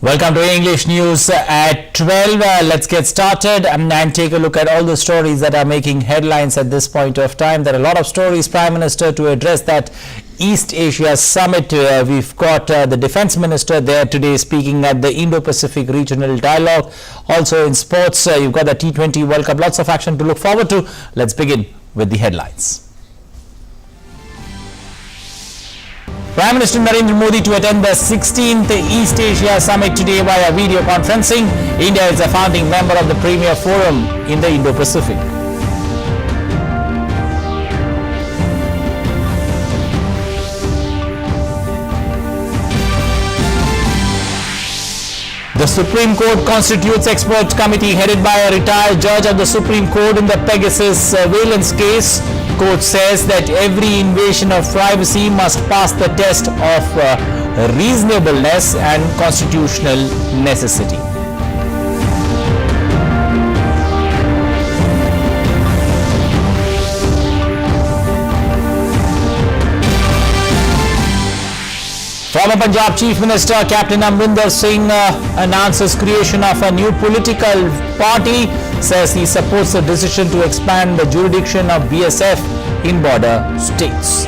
Welcome to English News at 12. Let's get started and take a look at all the stories that are making headlines at this point of time. There are a lot of stories, Prime Minister, to address that East Asia Summit. We've got the Defence Minister there today speaking at the Indo-Pacific Regional Dialogue. Also in sports, you've got the T-20 World Cup. Lots of action to look forward to. Let's begin with the headlines. Prime Minister Narendra Modi to attend the 16th East Asia Summit today via video conferencing. India is a founding member of the Premier Forum in the Indo-Pacific. The Supreme Court constitutes expert committee headed by a retired judge of the Supreme Court in the Pegasus surveillance case. Court says that every invasion of privacy must pass the test of reasonableness and constitutional necessity. Former Punjab Chief Minister Captain Amarinder Singh announces creation of a new political party, says he supports the decision to expand the jurisdiction of BSF in border states.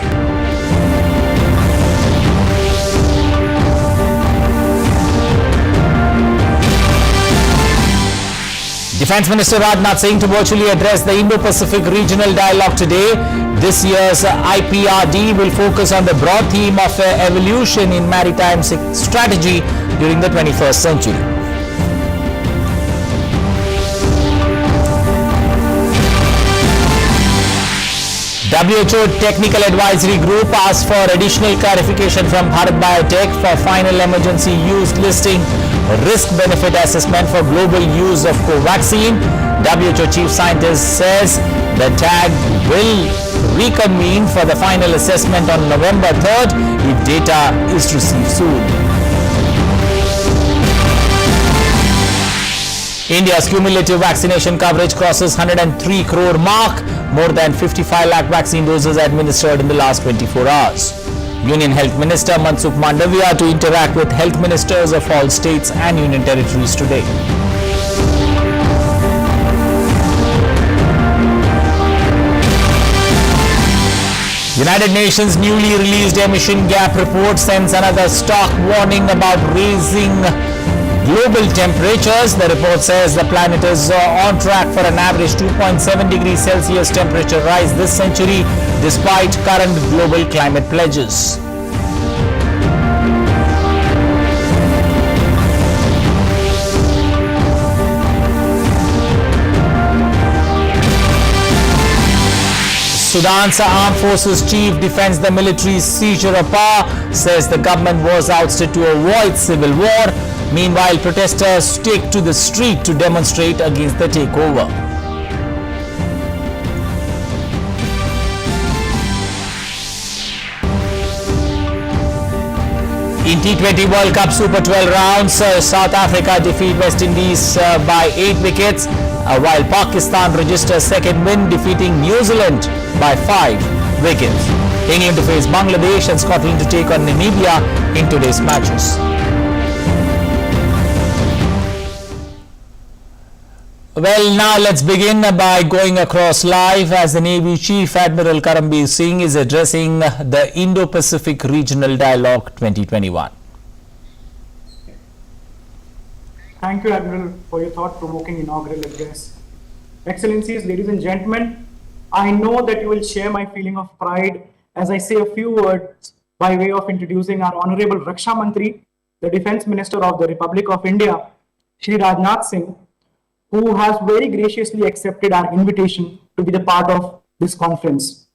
Defence Minister Rajnath Singh to virtually address the Indo-Pacific Regional Dialogue today. This year's IPRD will focus on the broad theme of evolution in maritime strategy during the 21st century. WHO Technical Advisory Group asked for additional clarification from Bharat Biotech for final emergency use listing risk-benefit assessment for global use of Covaxin. WHO Chief Scientist says the TAG will reconvene for the final assessment on November 3rd if data is received soon. India's cumulative vaccination coverage crosses 103 crore mark, more than 55 lakh vaccine doses administered in the last 24 hours. Union Health Minister Mansukh Mandavia to interact with health ministers of all states and union territories today. United Nations newly released emission gap report sends another stark warning about raising global temperatures. The report says the planet is on track for an average 2.7 degrees Celsius temperature rise this century, despite current global climate pledges. Sudan's armed forces chief defends the military's seizure of power, says the government was ousted to avoid civil war. Meanwhile, protesters take to the street to demonstrate against the takeover. In T20 World Cup Super 12 rounds, South Africa defeat West Indies by 8 wickets, while Pakistan registers second win, defeating New Zealand by 5 wickets. England to face Bangladesh and Scotland to take on Namibia in today's matches. Well, now let's begin by going across live as the Navy Chief Admiral Karambir Singh is addressing the Indo-Pacific Regional Dialogue 2021. Thank you, Admiral, for your thought-provoking inaugural address. Excellencies, ladies and gentlemen, I know that you will share my feeling of pride as I say a few words by way of introducing our Honorable Raksha Mantri, the Defence Minister of the Republic of India, Shri Rajnath Singh, who has very graciously accepted our invitation to be the part of this conference.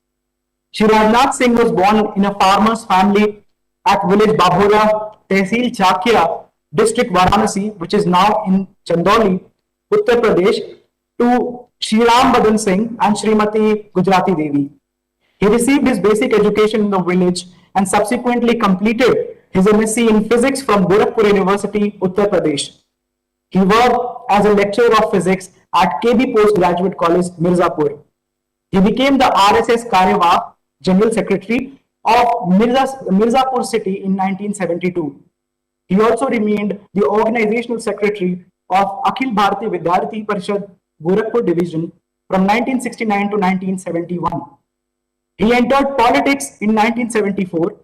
Shri Rajnath Singh was born in a farmer's family at village Babhora, Tehsil Chakia, district Varanasi, which is now in Chandauli, Uttar Pradesh, to Shri Ram Badan Singh and Srimati Gujarati Devi. He received his basic education in the village and subsequently completed his MSc in physics from Gorakhpur University, Uttar Pradesh. He worked as a lecturer of physics at KB Postgraduate College, Mirzapur. He became the RSS Karyavah General Secretary of Mirzapur city in 1972. He also remained the organizational secretary of Akhil Bharatiya Vidyarthi Parishad Gorakhpur Division from 1969 to 1971. He entered politics in 1974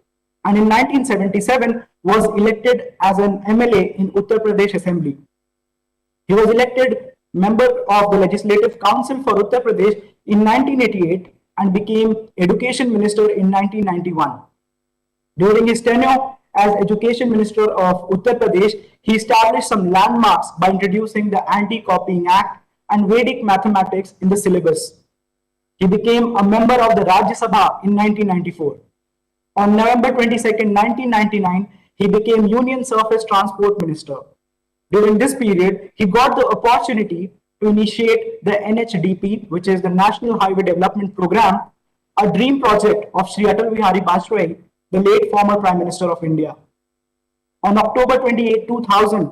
and in 1977 was elected as an MLA in Uttar Pradesh Assembly. He was elected member of the Legislative Council for Uttar Pradesh in 1988 and became Education Minister in 1991. During his tenure as Education Minister of Uttar Pradesh, he established some landmarks by introducing the Anti-Copying Act and Vedic mathematics in the syllabus. He became a member of the Rajya Sabha in 1994. On November 22, 1999, he became Union Surface Transport Minister. During this period, he got the opportunity to initiate the NHDP, which is the National Highway Development Program, a dream project of Shri Atal Bihari Vajpayee, the late former Prime Minister of India. On October 28, 2000,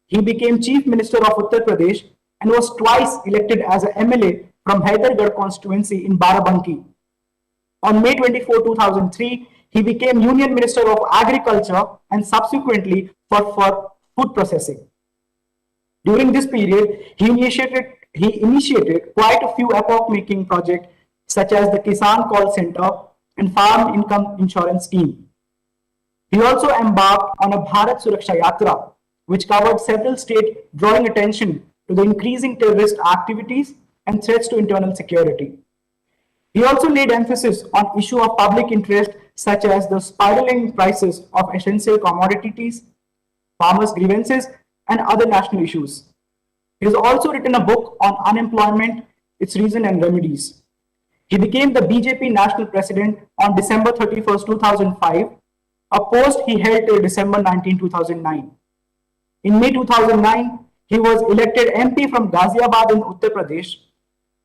he became Chief Minister of Uttar Pradesh and was twice elected as an MLA from Hyderabad constituency in Barabanki. On May 24, 2003, he became Union Minister of Agriculture and subsequently for food processing. During this period, he initiated quite a few epoch-making projects such as the Kisan Call Center and Farm Income Insurance Scheme. He also embarked on a Bharat Suraksha Yatra, which covered several states, drawing attention to the increasing terrorist activities and threats to internal security. He also laid emphasis on issues of public interest such as the spiraling prices of essential commodities, farmers' grievances, and other national issues. He has also written a book on unemployment, its reason and remedies. He became the BJP National President on December 31, 2005, a post he held till December 19, 2009. In May 2009, he was elected MP from Ghaziabad in Uttar Pradesh,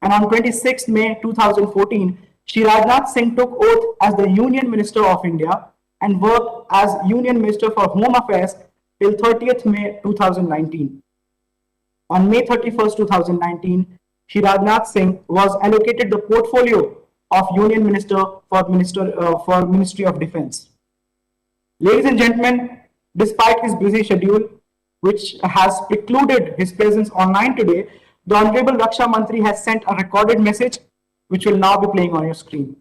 and on 26 May 2014, Shri Rajnath Singh took oath as the Union Minister of India and worked as Union Minister for Home Affairs till 30th May 2019. On May 31st, 2019, Shri Rajnath Singh was allocated the portfolio of Union Minister for Ministry of Defence. Ladies and gentlemen, despite his busy schedule, which has precluded his presence online today, the Honorable Raksha Mantri has sent a recorded message which will now be playing on your screen.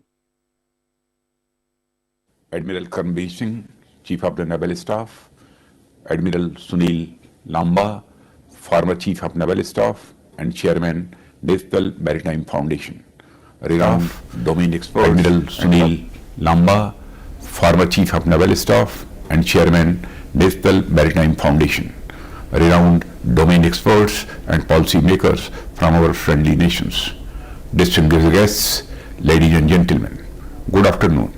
Admiral Karmveer Singh, Chief of the Naval Staff, Admiral Sunil Lamba, former Chief of Naval Staff and Chairman, National Maritime Foundation. Renowned domain expert, Admiral Sunil Lamba, former Chief of Naval Staff and Chairman, National Maritime Foundation. Renowned domain experts and policy makers from our friendly nations. Distinguished guests, ladies and gentlemen, good afternoon.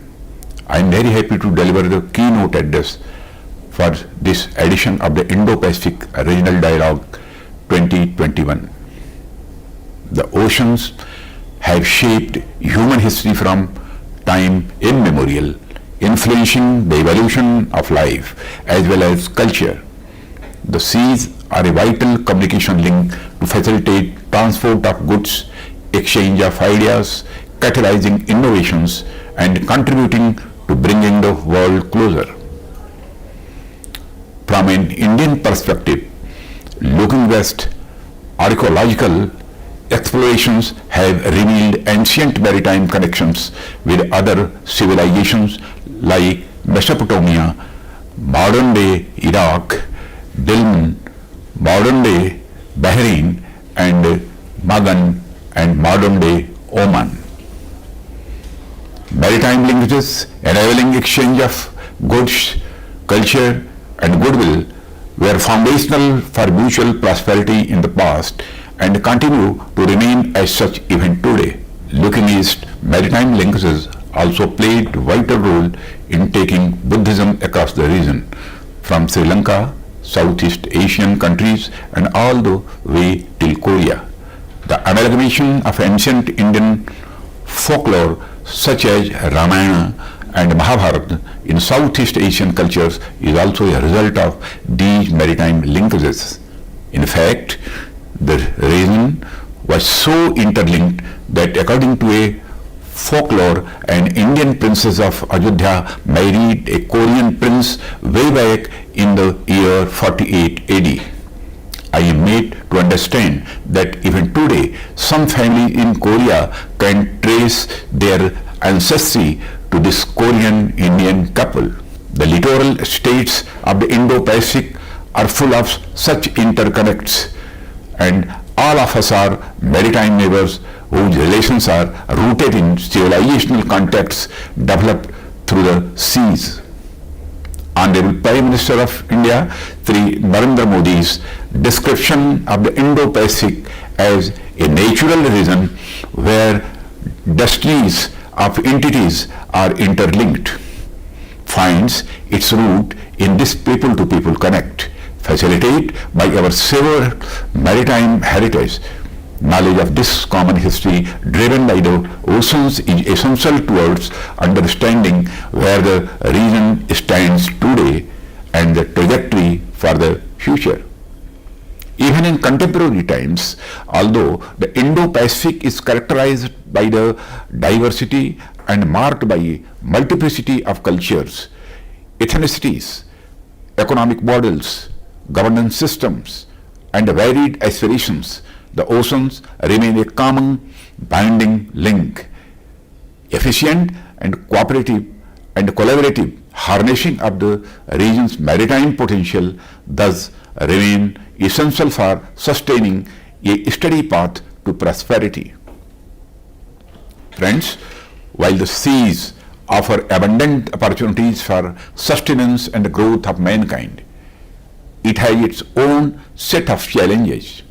I am very happy to deliver the keynote address for this edition of the Indo-Pacific Regional Dialogue 2021. The oceans have shaped human history from time immemorial, influencing the evolution of life as well as culture. The seas are a vital communication link to facilitate transport of goods, exchange of ideas, catalyzing innovations, and contributing to bringing the world closer. From an Indian perspective, looking west, archaeological explorations have revealed ancient maritime connections with other civilizations like Mesopotamia, modern-day Iraq, Dilmun, modern-day Bahrain, and Magan, and modern-day Oman. Maritime linkages enabling exchange of goods, culture, and goodwill were foundational for mutual prosperity in the past and continue to remain as such even today. Looking east, maritime linkages also played a vital role in taking Buddhism across the region, from Sri Lanka, Southeast Asian countries, and all the way till Korea. The amalgamation of ancient Indian folklore such as Ramayana and Mahabharata in Southeast Asian cultures is also a result of these maritime linkages. In fact, the region was so interlinked that according to a folklore, an Indian princess of Ayodhya married a Korean prince way back in the year 48 AD. I am made to understand that even today, some family in Korea can trace their ancestry to this Korean Indian couple. The littoral states of the Indo-Pacific are full of such interconnects, and all of us are maritime neighbors whose relations are rooted in civilizational contacts developed through the seas. Honorable Prime Minister of India, Sri Narendra Modi's description of the Indo-Pacific as a natural region where destinies of entities are interlinked finds its root in this people-to-people connect, facilitated by our severe maritime heritage. Knowledge of this common history driven by the oceans is essential towards understanding where the region stands today and the trajectory for the future. Even in contemporary times, although the Indo-Pacific is characterized by the diversity and marked by multiplicity of cultures, ethnicities, economic models, governance systems, and varied aspirations, the oceans remain a common binding link. Efficient and cooperative and collaborative harnessing of the region's maritime potential thus remain essential for sustaining a steady path to prosperity. Friends, while the seas offer abundant opportunities for sustenance and growth of mankind, it has its own set of challenges.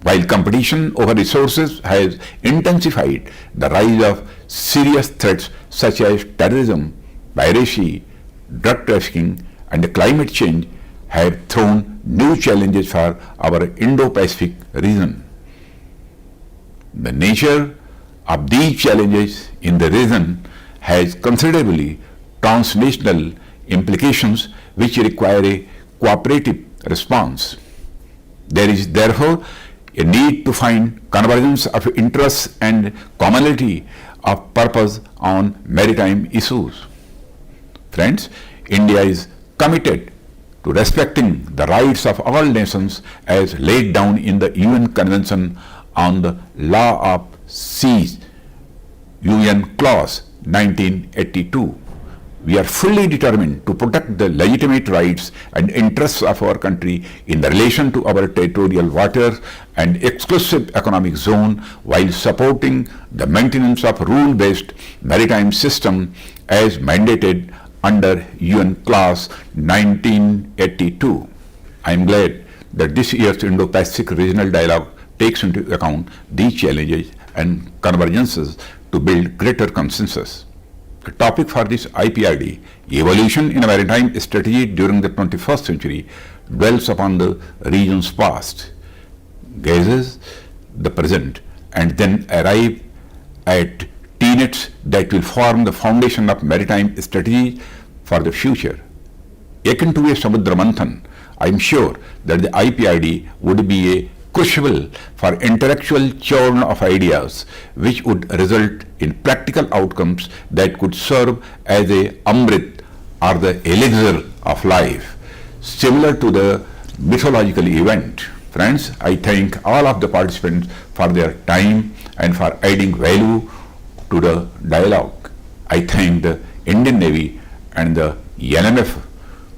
While competition over resources has intensified, the rise of serious threats such as terrorism, piracy, drug trafficking, and climate change have thrown new challenges for our Indo-Pacific region. The nature of these challenges in the region has considerably transnational implications which require a cooperative response. There is therefore a need to find convergence of interests and commonality of purpose on maritime issues. Friends, India is committed to respecting the rights of all nations as laid down in the UN Convention on the Law of Seas, UN Clause 1982. We are fully determined to protect the legitimate rights and interests of our country in relation to our territorial waters and exclusive economic zone while supporting the maintenance of rule-based maritime system as mandated under UN Clause 1982. I am glad that this year's Indo-Pacific Regional Dialogue takes into account these challenges and convergences to build greater consensus. The topic for this IPRD, Evolution in a Maritime Strategy during the 21st Century, dwells upon the region's past, gazes the present, and then arrive at tenets that will form the foundation of maritime strategy for the future. Akin to a Samudra Manthan, I am sure that the IPRD would be a crucible for intellectual churn of ideas which would result in practical outcomes that could serve as a amrit or the elixir of life, similar to the mythological event. Friends, I thank all of the participants for their time and for adding value to the dialogue. I thank the Indian Navy and the NMF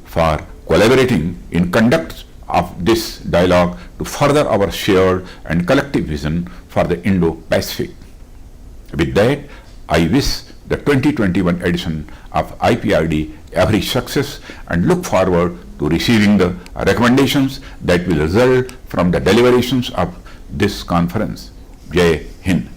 for collaborating in conduct of this dialogue to further our shared and collective vision for the Indo-Pacific. With that, I wish the 2021 edition of IPRD every success and look forward to receiving the recommendations that will result from the deliberations of this conference. Jai Hind.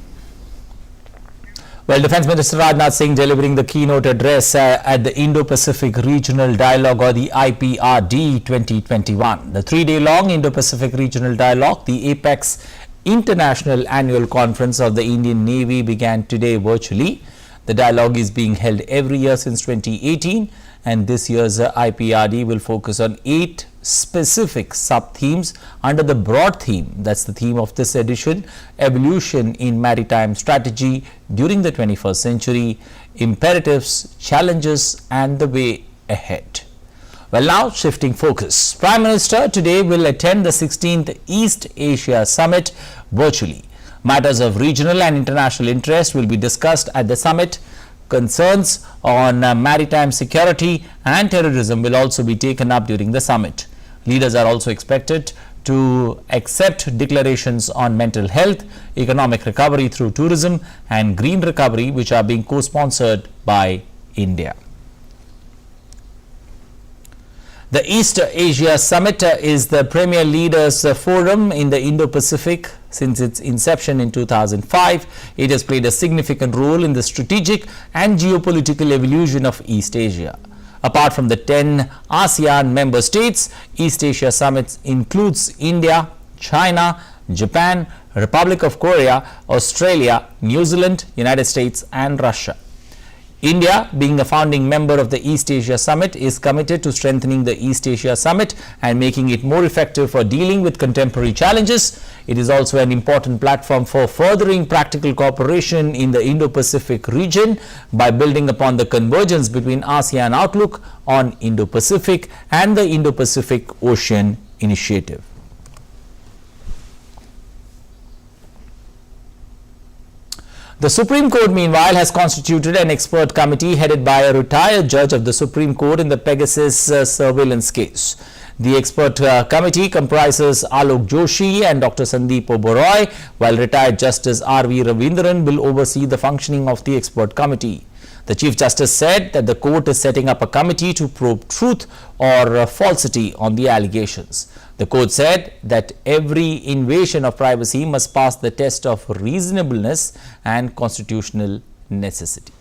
Well, Defence Minister Rajnath Singh delivering the keynote address at the Indo-Pacific Regional Dialogue, or the IPRD 2021. The three-day-long Indo-Pacific Regional Dialogue, the Apex International Annual Conference of the Indian Navy, began today virtually. The dialogue is being held every year since 2018, and this year's IPRD will focus on 8 specific sub-themes under the broad theme, that's the theme of this edition, Evolution in Maritime Strategy during the 21st Century, Imperatives, Challenges and the Way Ahead. Well, now shifting focus. Prime Minister today will attend the 16th East Asia Summit virtually. Matters of regional and international interest will be discussed at the summit. Concerns on maritime security and terrorism will also be taken up during the summit. Leaders are also expected to accept declarations on mental health, economic recovery through tourism and green recovery, which are being co-sponsored by India. The East Asia Summit is the premier leaders forum in the Indo-Pacific. Since its inception in 2005, it has played a significant role in the strategic and geopolitical evolution of East Asia. Apart from the 10 ASEAN member states, East Asia Summit includes India, China, Japan, Republic of Korea, Australia, New Zealand, United States and Russia. India, being a founding member of the East Asia Summit, is committed to strengthening the East Asia Summit and making it more effective for dealing with contemporary challenges. It is also an important platform for furthering practical cooperation in the Indo-Pacific region by building upon the convergence between ASEAN outlook on Indo-Pacific and the Indo-Pacific Ocean Initiative. The Supreme Court, meanwhile, has constituted an expert committee headed by a retired judge of the Supreme Court in the Pegasus surveillance case. The expert committee comprises Alok Joshi and Dr. Sandeep Oberoi, while retired Justice R.V. Ravindran will oversee the functioning of the expert committee. The Chief Justice said that the court is setting up a committee to probe truth or falsity on the allegations. The court said that every invasion of privacy must pass the test of reasonableness and constitutional necessity.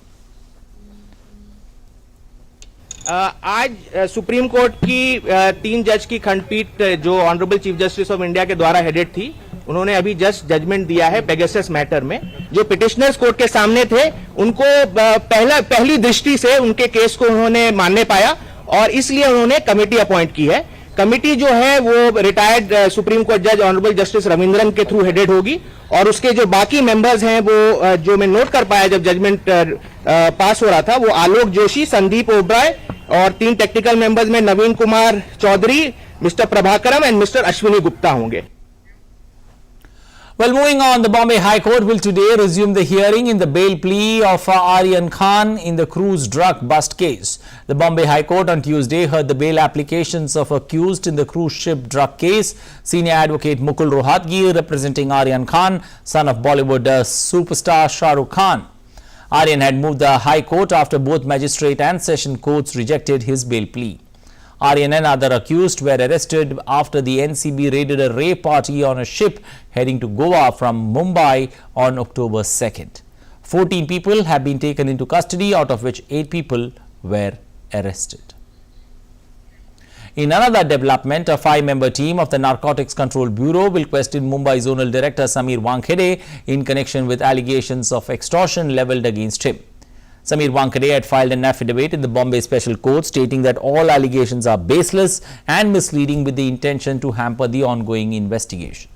आज supreme court की 3 जज की खंडपीठ जो honourable chief justice of India के द्वारा headed थी, उन्होंने अभी जस्ट जजमेंट दिया है पेगासस मैटर में। जो पिटिशनर्स कोर्ट के सामने थे, उनको पहली दृष्टि से उनके केस को उन्होंने मानने पाया और इसलिए उन्होंने कमेटी अपॉइंट की है। कमेटी जो है वो रिटायर्ड सुप्रीम कोर्ट जज ऑनरेबल जस्टिस रविंद्रन के थ्रू हेडेड होगी और उसके जो बाकी मेंबर्स हैं वो जो मैं नोट कर पाया जब जजमेंट पास हो रहा था, वो आलोक जोशी, संदीप ओबराय और 3 टेक्निकल मेंबर्स में Naveen Kumar Chaudhary, mister Prabhakaram and mister Ashwini Gupta होंगे। Well, moving on, the Bombay High Court will today resume the hearing in the bail plea of Aryan Khan in the cruise drug bust case. The Bombay High Court on Tuesday heard the bail applications of accused in the cruise ship drug case. Senior advocate Mukul Rohatgi, representing Aryan Khan, son of Bollywood superstar Shah Rukh Khan. Aryan had moved the High Court after both magistrate and session courts rejected his bail plea. Aryan and other accused were arrested after the NCB raided a rave party on a ship heading to Goa from Mumbai on October 2nd. 14 people have been taken into custody, out of which 8 people were arrested. In another development, a 5-member team of the Narcotics Control Bureau will question Mumbai Zonal Director Samir Wankhede in connection with allegations of extortion levelled against him. Samir Wankhede had filed an affidavit in the Bombay Special Court stating that all allegations are baseless and misleading with the intention to hamper the ongoing investigation.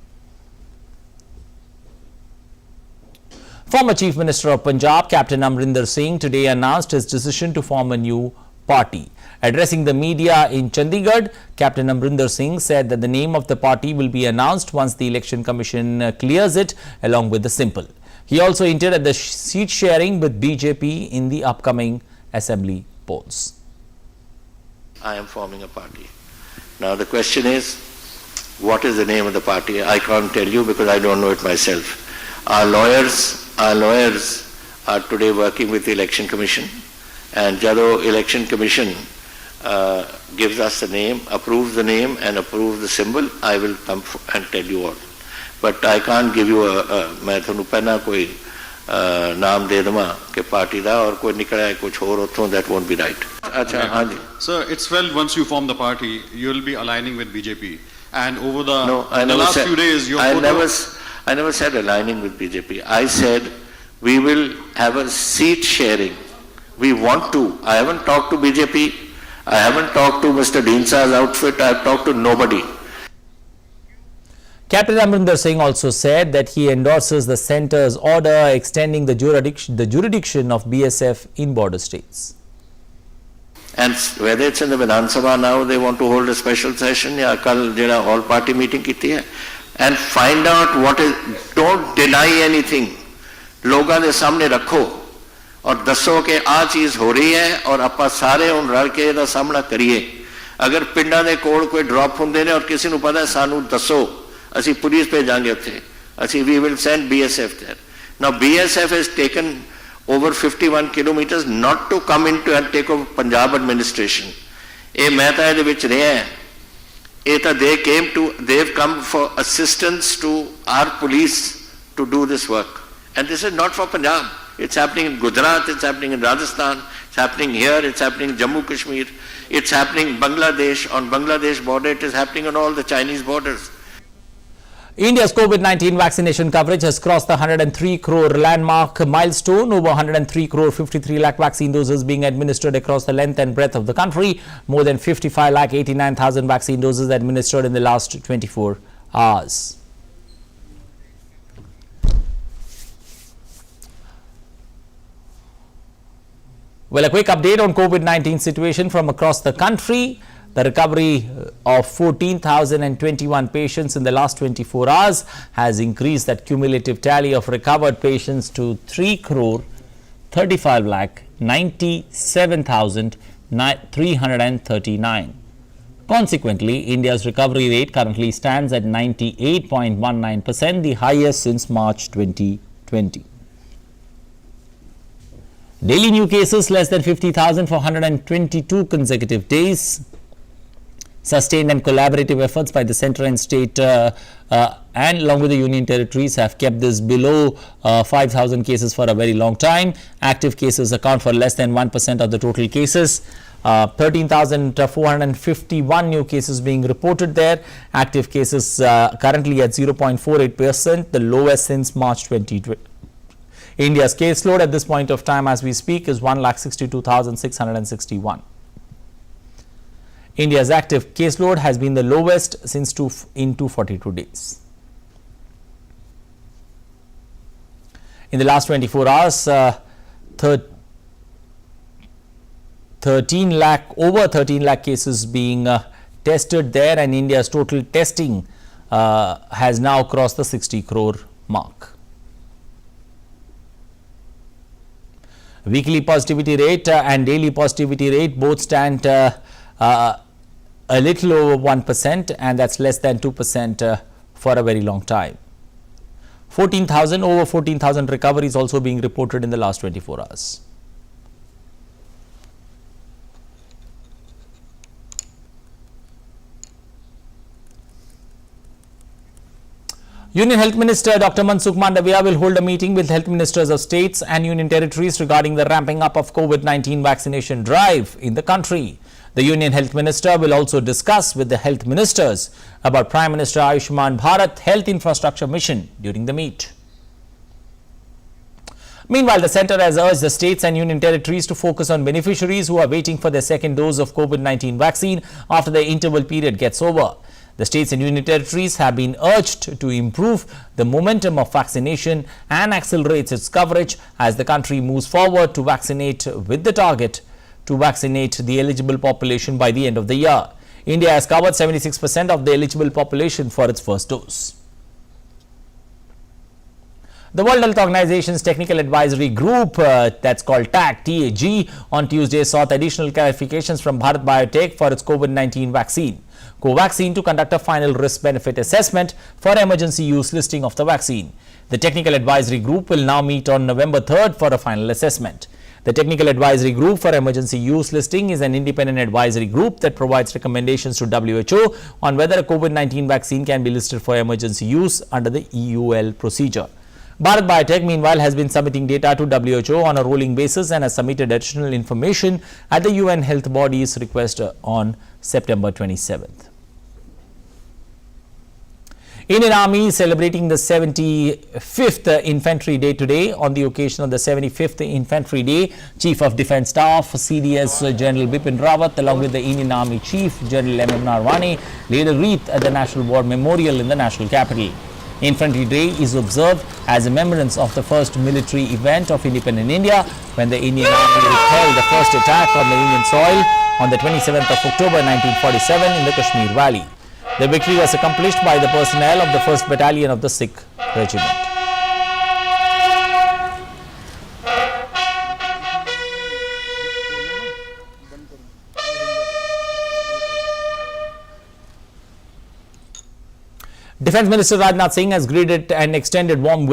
Former Chief Minister of Punjab, Captain Amarinder Singh, today announced his decision to form a new party. Addressing the media in Chandigarh, Captain Amarinder Singh said that the name of the party will be announced once the Election Commission clears it, along with the symbol. He also hinted at the seat sharing with BJP in the upcoming assembly polls. I am forming a party. Now the question is, what is the name of the party? I can't tell you because I don't know it myself. Our lawyers are today working with the Election Commission, and Jado Election Commission gives us the name, approves the name and approves the symbol, I will come and tell you all. But I can't give you मैं थोनू पहना कोई नाम दे दमा के party दा और कोई निकला है कुछ और उठों, that won't be right. अच्छा हाँ जी. Sir, it's well once you form the party, you will be aligning with BJP, and over the last few days, your I never said aligning with BJP. I said we will have a seat sharing. We want to. I haven't talked to BJP. I haven't talked to Mr. Deensah's outfit. I have talked to nobody. Captain Amarinder Singh also said that he endorses the centre's order extending the jurisdiction of BSF in border states. And whether it's in the Vidhan Sabha now, they want to hold a special session, ya kal jehda all party meeting kiti hai, and find out what is, don't deny anything. लोगों के सामने रखो और दसो कि आ चीज हो रही है और ਆਪਾਂ ਸਾਰੇ ਹੁਣ ਰਲ ਕੇ ਇਹਦਾ ਸਾਹਮਣਾ ਕਰੀਏ। अगर ਪਿੰਡਾਂ ਦੇ ਕੋਲ ਕੋਈ ਡ੍ਰੌਪ ਹੁੰਦੇ ਨੇ ਔਰ ਕਿਸੇ ਨੂੰ ਪਤਾ ਸਾਨੂੰ ਦੱਸੋ, ਅਸੀਂ ਪੁਲਿਸ ਭੇਜਾਂਗੇ ਉੱਥੇ, ਅਸੀਂ we will send BSF there. Now BSF has taken over 51 kilometers not to come into and take over Punjab administration. ਇਹ ਮੈਂ ਤਾਂ ਇਹਦੇ ਵਿੱਚ ਰਿਹਾ ਹਾਂ, ਇਹ ਤਾਂ they've come for assistance to our police to do this work. And this is not for Punjab. It's happening in Gujarat, it's happening in Rajasthan, it's happening here, it's happening in Jammu Kashmir, it's happening in Bangladesh, on Bangladesh border, it is happening on all the Chinese borders. India's COVID-19 vaccination coverage has crossed the 103 crore landmark milestone. Over 103 crore 53 lakh vaccine doses being administered across the length and breadth of the country. More than 55 lakh 89,000 vaccine doses administered in the last 24 hours. Well, a quick update on COVID-19 situation from across the country. The recovery of 14,021 patients in the last 24 hours has increased that cumulative tally of recovered patients to 3 crore 35 lakh 97,339. Consequently, India's recovery rate currently stands at 98.19%, the highest since March 2020. Daily new cases less than 50,000 for 122 consecutive days. Sustained and collaborative efforts by the centre and state and along with the union territories have kept this below 5,000 cases for a very long time. Active cases account for less than 1% of the total cases. 13,451 new cases being reported there. Active cases currently at 0.48%, the lowest since March 2020. India's caseload at this point of time as we speak is 1,62,661. India's active caseload has been the lowest since 242 days. In the last 24 hours, over 13 lakh cases being tested there, and India's total testing has now crossed the 60 crore mark. Weekly positivity rate and daily positivity rate both stand a little over 1%, and that's less than 2% for a very long time. Over 14,000 recoveries also being reported in the last 24 hours. Union Health Minister Dr. Mansukh Mandavia will hold a meeting with health ministers of states and union territories regarding the ramping up of COVID-19 vaccination drive in the country. The Union Health Minister will also discuss with the health ministers about Prime Minister Ayushman Bharat Health Infrastructure Mission during the meet. Meanwhile, the centre has urged the states and union territories to focus on beneficiaries who are waiting for their second dose of COVID-19 vaccine after the interval period gets over. The states and union territories have been urged to improve the momentum of vaccination and accelerates its coverage as the country moves forward to vaccinate with the target to vaccinate the eligible population by the end of the year. India has covered 76% of the eligible population for its first dose. The World Health Organization's Technical Advisory Group, that's called TAG, on Tuesday sought additional clarifications from Bharat Biotech for its COVID-19 vaccine, Covaxin, to conduct a final risk-benefit assessment for emergency use listing of the vaccine. The Technical Advisory Group will now meet on November 3rd for a final assessment. The Technical Advisory Group for Emergency Use Listing is an independent advisory group that provides recommendations to WHO on whether a COVID-19 vaccine can be listed for emergency use under the EUL procedure. Bharat Biotech, meanwhile, has been submitting data to WHO on a rolling basis and has submitted additional information at the UN Health Body's request on September 27th. Indian Army is celebrating the 75th Infantry Day today. On the occasion of the 75th Infantry Day, Chief of Defence Staff CDS General Bipin Rawat along with the Indian Army Chief General M.M. Narwani laid a wreath at the National War Memorial in the national capital. Infantry Day is observed as a remembrance of the first military event of independent India when the Indian Army repelled the first attack on the Indian soil on the 27th of October 1947 in the Kashmir Valley. The victory was accomplished by the personnel of the 1st Battalion of the Sikh Regiment. Defence Minister Rajnath Singh has greeted and extended warm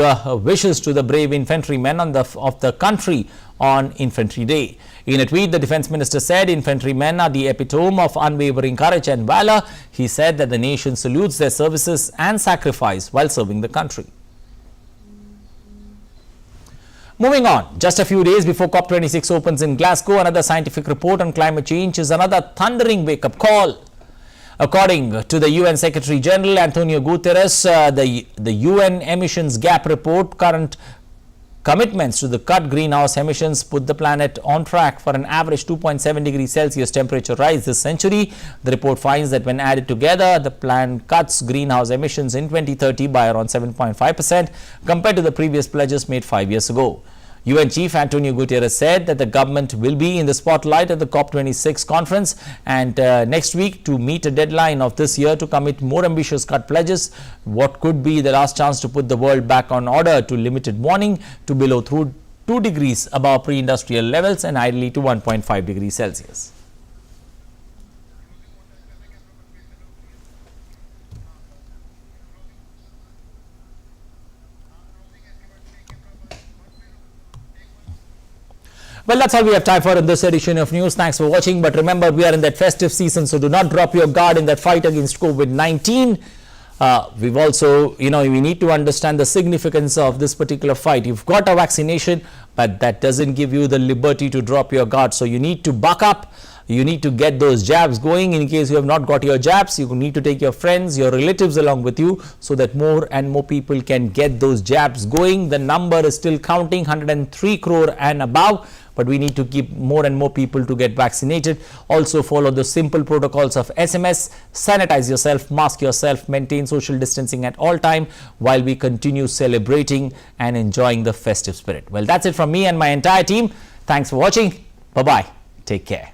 wishes to the brave infantrymen of the country on Infantry Day. In a tweet, the Defence Minister said infantrymen are the epitome of unwavering courage and valour. He said that the nation salutes their services and sacrifice while serving the country. Moving on, just a few days before COP26 opens in Glasgow, another scientific report on climate change is another thundering wake-up call. According to the UN Secretary General Antonio Guterres, the UN emissions gap report current commitments to the cut greenhouse emissions put the planet on track for an average 2.7 degrees Celsius temperature rise this century. The report finds that when added together, the plan cuts greenhouse emissions in 2030 by around 7.5% compared to the previous pledges made 5 years ago. UN Chief Antonio Guterres said that the government will be in the spotlight at the COP26 conference and next week to meet a deadline of this year to commit more ambitious cut pledges. What could be the last chance to put the world back on order to limited warming to below 2 degrees above pre-industrial levels and ideally to 1.5 degrees Celsius. Well, that's all we have time for in this edition of news. Thanks for watching. But remember, we are in that festive season, so do not drop your guard in that fight against COVID-19. We've also, we need to understand the significance of this particular fight. You've got a vaccination, but that doesn't give you the liberty to drop your guard. So you need to buck up. You need to get those jabs going. In case you have not got your jabs, you need to take your friends, your relatives along with you so that more and more people can get those jabs going. The number is still counting, 103 crore and above. But we need to keep more and more people to get vaccinated. Also follow the simple protocols of SMS, sanitize yourself, mask yourself, maintain social distancing at all time while we continue celebrating and enjoying the festive spirit. Well, that's it from me and my entire team. Thanks for watching. Bye-bye. Take care.